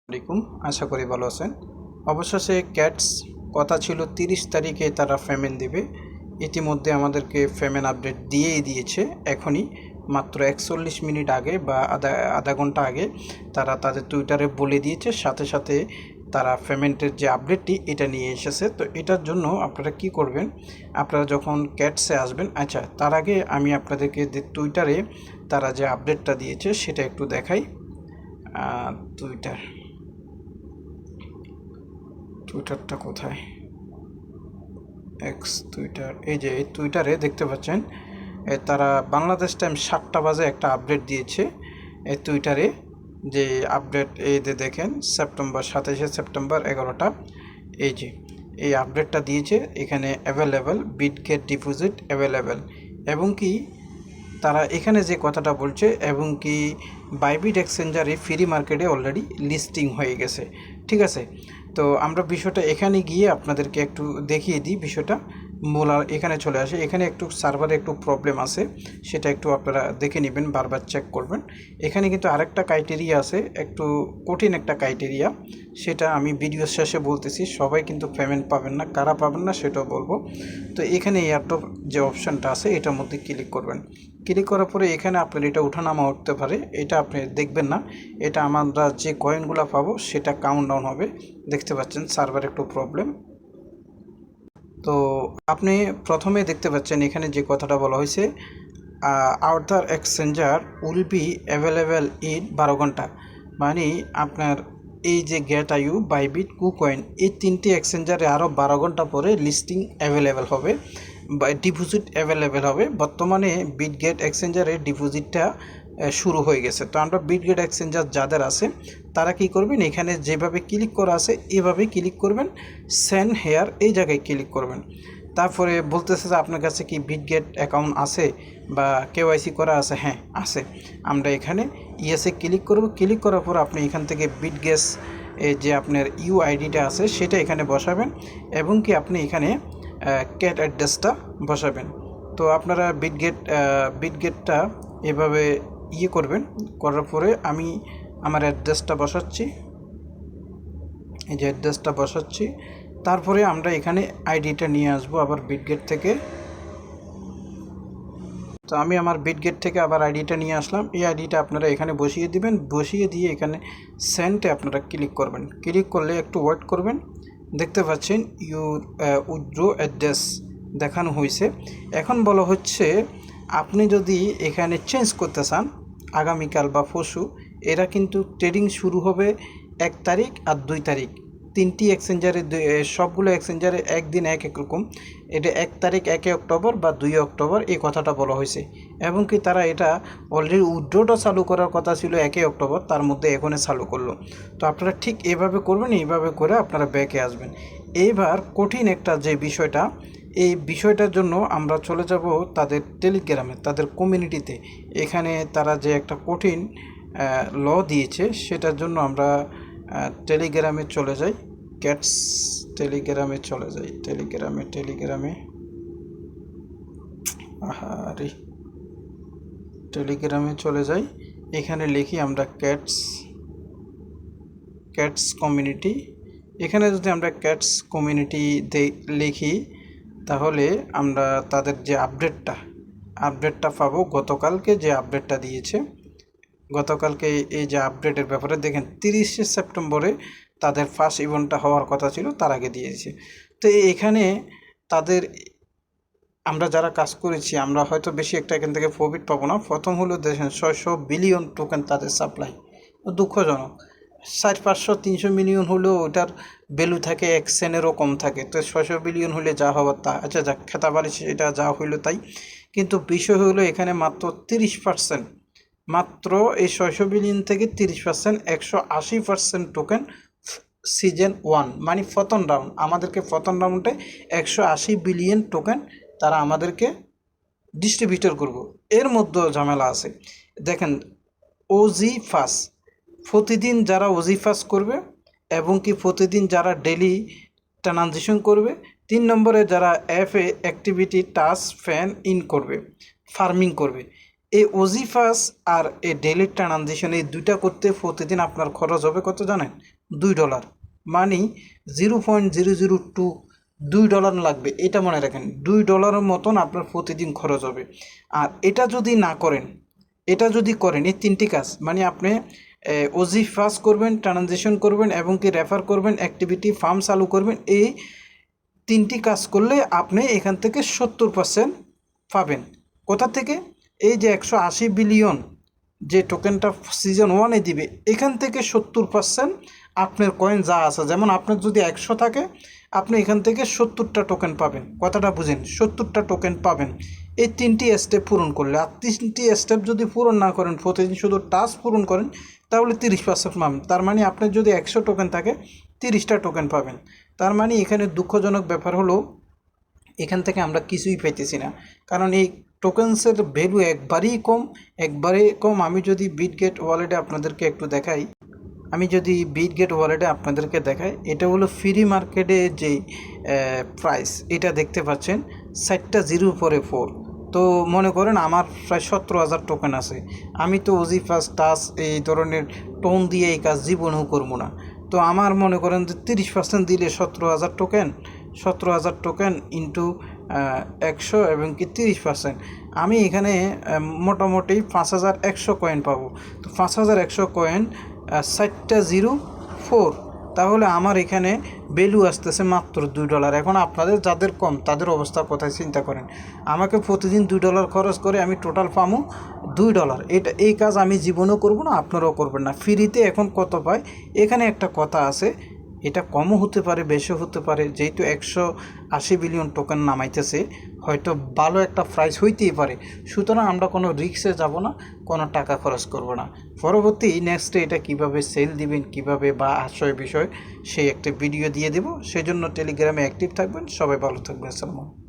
আলাইকুম, আশা করি ভালো আছেন। অবশেষে ক্যাটস কথা ছিল 30 তারিখে তারা পেমেন্ট দিবে। ইতিমধ্যে আমাদেরকে পেমেন্ট আপডেট দিয়েই দিয়েছে। এখনই মাত্র 41 মিনিট আগে বা আধা ঘন্টা আগে তারা তাদের টুইটারে বলে দিয়েছে। সাথে সাথে তারা পেমেন্টের যে আপডেটটি এটা নিয়ে এসেছে। তো এটার জন্য আপনারা কি করবেন, আপনারা যখন ক্যাটসে আসবেন, আচ্ছা তার আগে আমি আপনাদেরকে যে টুইটারে তারা যে আপডেটটা দিয়েছে সেটা একটু দেখাই। টুইটারটা কোথায়? এক্স টুইটার, এই যে এই টুইটারে দেখতে পাচ্ছেন তারা বাংলাদেশ টাইম 7টা বাজে একটা আপডেট দিয়েছে এই টুইটারে। যে আপডেট এই যে দেখেন, 27শে সেপ্টেম্বর 11টা, এই যে এই আপডেটটা দিয়েছে। এখানে অ্যাভেলেবেল বিটগেট ডিপোজিট অ্যাভেলেবেল, এবং কি তারা এখানে যে কথাটা বলছে, এবং কি বাইবিট এক্সচেঞ্জারে ফ্রি মার্কেটে অলরেডি লিস্টিং হয়ে গেছে। ঠিক আছে, তো আমরা বিষয়টা এখানে গিয়ে আপনাদেরকে একটু দেখিয়ে দিই। বিষয়টা মূল এখানে চলে আসে। এখানে একটু সার্ভারে একটু প্রবলেম আছে, সেটা একটু আপনারা দেখে নেবেন, বারবার চেক করবেন। এখানে কিন্তু আরেকটা ক্রাইটেরিয়া আছে, একটু কঠিন একটা ক্রাইটেরিয়া, সেটা আমি ভিডিও শেষে বলতেছি। সবাই কিন্তু পেমেন্ট পাবেন না, কারা পাবেন না সেটাও বলবো। তো এখানে এয়ারড্রপ যে অপশানটা আছে এটার মধ্যে ক্লিক করবেন। ক্লিক করার পরে এখানে আপনার এটা ওঠানামা উঠতে পারে, এটা আপনি দেখবেন না। এটা আমরা যে কয়েনগুলো পাবো সেটা কাউন্টডাউন হবে। দেখতে পাচ্ছেন সার্ভার একটু প্রবলেম। তো আপনি প্রথমে দেখতে পাচ্ছেন এখানে যে কথাটা বলা হয়েছে, outer exchanger will be available in 12 ঘন্টা। মানে আপনার এই যে গেট আইউ, বাইবিট, কুকয়েন, এই তিনটি এক্সচেঞ্জারে আরও 12 ঘন্টা পরে লিস্টিং অ্যাভেলেবেল হবে বা ডিপোজিট অ্যাভেলেবেল হবে। বর্তমানে বিটগেট এক্সচেঞ্জারে ডিপোজিটটা শুরু হয়ে গেছে। তো আমরা বিটগেট এক্সচেঞ্জার যাদের আছে তারা কি করবেন, এখানে যেভাবে ক্লিক করা আছে এভাবে ক্লিক করবেন, সেন্ড হেয়ার এই জায়গায় ক্লিক করবেন। তারপরে বলতেছে যে আপনার কাছে কি বিটগেট অ্যাকাউন্ট আছে বা কেওয়াইসি করা আছে? হ্যাঁ আছে। আমরা এখানে ইয়েসে ক্লিক করব। ক্লিক করার পর আপনি এখান থেকে বিটগেস যে আপনার ইউআইডিটা আছে সেটা এখানে বসাবেন, এবং কি আপনি এখানে ক্যাট অ্যাড্রেসটা বসাবেন। তো আপনারা বিটগেটটা এভাবে করবেন। করার পরে আমি আমার অ্যাড্রেসটা বসাচ্ছি, এই যে অ্যাড্রেসটা বসাচ্ছি। তারপরে আমরা এখানে আইডিটা নিয়ে আসবো আবার বিটগেট থেকে। তো আমি আমার বিটগেট থেকে আবার আইডিটা নিয়ে আসলাম। এই আইডিটা আপনারা এখানে বসিয়ে দিবেন, বসিয়ে দিয়ে এখানে সেন্টে আপনারা ক্লিক করবেন। ক্লিক করলে একটু ওয়েট করবেন। দেখতে পাচ্ছেন ইউর উইথড্র অ্যাড্রেস দেখানো হয়েছে। এখন বলা হচ্ছে আপনি যদি এখানে চেঞ্জ করতে চান আগামীকাল বা পরশু, এরা কিন্তু ট্রেডিং শুরু হবে 1 তারিখ আর 2 তারিখ। তিনটি এক্সচেঞ্জারে, সবগুলো এক্সচেঞ্জারে একদিন এক এক রকম। এটা 1 তারিখ 1 অক্টোবর বা 2 অক্টোবর এই কথাটা বলা হয়েছে। এবং কি তারা এটা অলরেডি উইথড্রটা চালু করার কথা ছিল 1 অক্টোবর, তার মধ্যে এখনই চালু করলো। তো আপনারা ঠিক এভাবে করবেন, এইভাবে করে আপনারা ব্যাকে আসবেন। এইবার কঠিন একটা যে বিষয়টা, এই বিষয়টার জন্য আমরা চলে যাব তাদের টেলিগ্রামে, তাদের কমিউনিটিতে। এখানে তারা যে একটা কঠিন ল দিয়েছে সেটার জন্য আমরা টেলিগ্রামে চলে যাই। ক্যাটস টেলিগ্রামে চলে যাই, টেলিগ্রামে আরে টেলিগ্রামে চলে যাই। এখানে লিখি আমরা ক্যাটস কমিউনিটি। এখানে যদি আমরা ক্যাটস কমিউনিটি লিখি তাহলে আমরা তাদের যে আপডেটটা পাবো। গতকালকে যে আপডেটটা দিয়েছে, গতকালকে এই যে আপডেটের ব্যাপারে দেখেন 30শে সেপ্টেম্বরে তাদের ফার্স্ট ইভেন্টটা হওয়ার কথা ছিল, তার আগে দিয়েছে। তো এখানে তাদের আমরা যারা কাজ করেছি আমরা হয়তো বেশি একটা এখান থেকে প্রফিট পাবো না। প্রথম হলো দেখেন 600 বিলিয়ন টোকেন তাদের সাপ্লাই, দুঃখজনক। 400-500-300 মিলিয়ন হলেও ওটার ভ্যালু থাকে 1 সেন্টেরও কম থাকে। তো 600 বিলিয়ন হলে যা হবার তা, আচ্ছা যাক, খেতাবাড়ি এটা যা হইলো তাই। কিন্তু বিষয় হলো এখানে মাত্র 30%, মাত্র এই 600 বিলিয়ন থেকে 30%, 180% টোকেন সিজন 1 মানে প্রথম রাউন্ড। আমাদেরকে প্রথম রাউন্ডে 180 বিলিয়ন টোকেন তারা আমাদেরকে ডিস্ট্রিবিউটর করব। এর মধ্যেও ঝামেলা আছে। দেখেন ওজি ফাস, প্রতিদিন যারা ওজি ফাস করবে, এবং কি প্রতিদিন যারা ডেলি ট্রানজিশন করবে। 3 নম্বরে যারা অ্যাক্টিভিটি টাস্ক ফ্যান ইন করবে, ফার্মিং করবে। এই ওজিফাস আর এই ডেইলি ট্রানজিশন এই দুইটা করতে প্রতিদিন আপনার খরচ হবে কত জানেন? $2, মানে 0.002 $2 লাগবে, এটা মনে রাখেন। $2 মতন আপনার প্রতিদিন খরচ হবে। আর এটা যদি না করেন, এটা যদি করেন এই তিনটি কাজ, মানে আপনি ওজিফাস করবেন, ট্রানজিশন করবেন এবং কি রেফার করবেন, অ্যাক্টিভিটি ফার্ম চালু করবেন, এই তিনটি কাজ করলে আপনি এখান থেকে 70% পাবেন। কোথা থেকে? এই যে 180 বিলিয়ন যে টোকেনটা সিজন 1-এ দিবে, এখান থেকে 70% আপনার কয়েন যা আছে, যেমন আপনার যদি 100 থাকে, আপনি এখান থেকে 70টা টোকেন পাবেন। কথাটা বুঝেন, 70টা টোকেন পাবেন এই তিনটি স্টেপ পূরণ করলে। আর তিনটি স্টেপ যদি পূরণ না করেন, প্রতিদিন শুধু টাস্ক পূরণ করেন, তাহলে 30% পাবেন। তার মানে আপনার যদি 100 টোকেন থাকে, 30টা টোকেন পাবেন। তার মানে এখানে দুঃখজনক ব্যাপার হলো এখান থেকে আমরা কিছুই পাইতেছি না, কারণ এই টোকেন্সের ভ্যালু একবারেই কম। আমি যদি বিটগেট ওয়ালেটে আপনাদেরকে একটু দেখাই, এটা হলো ফ্রি মার্কেটে যে প্রাইস, এটা দেখতে পাচ্ছেন 4টা জিরোর পরে 4। তো মনে করেন আমার প্রায় 17,000 টোকেন আছে। আমি তো ওজিফাস টাস এই ধরনের টোন দিয়ে এই কাজ জীবনেও করবো না। তো আমার মনে করেন যে 30% দিলে 17,000 টোকেন ইন্টু 100 এবং কি 30%, আমি এখানে মোটামুটি 5,100 কয়েন পাবো। তো 5,100 কয়েন 4টা 0 4, তাহলে আমার এখানে ভ্যালু আসতেছে মাত্র $2। এখন আপনাদের যাদের কম তাদের অবস্থা কোথায় চিন্তা করেন। আমাকে প্রতিদিন $2 খরচ করে আমি টোটাল পাবো $2। এই কাজ আমি জীবনেও করব না, আপনারাও করবেন না। ফ্রিতে এখন কত পায়, এখানে একটা কথা আছে, এটা কমও হতে পারে, বেশিও হতে পারে। যেহেতু 180 বিলিয়ন টোকেন নামাইতেছে, হয়তো ভালো একটা প্রাইস হইতেই পারে। সুতরাং আমরা কোনো রিস্কে যাব না, কোনো টাকা খরচ করব না। পরবর্তী নেক্সটে এটা কিভাবে সেল দিবেন, কিভাবে বা বিষয় সেই একটা ভিডিও দিয়ে দেব। সেজন্য টেলিগ্রামে অ্যাক্টিভ থাকবেন। সবাই ভালো থাকবেন। আসসালামু আলাইকুম।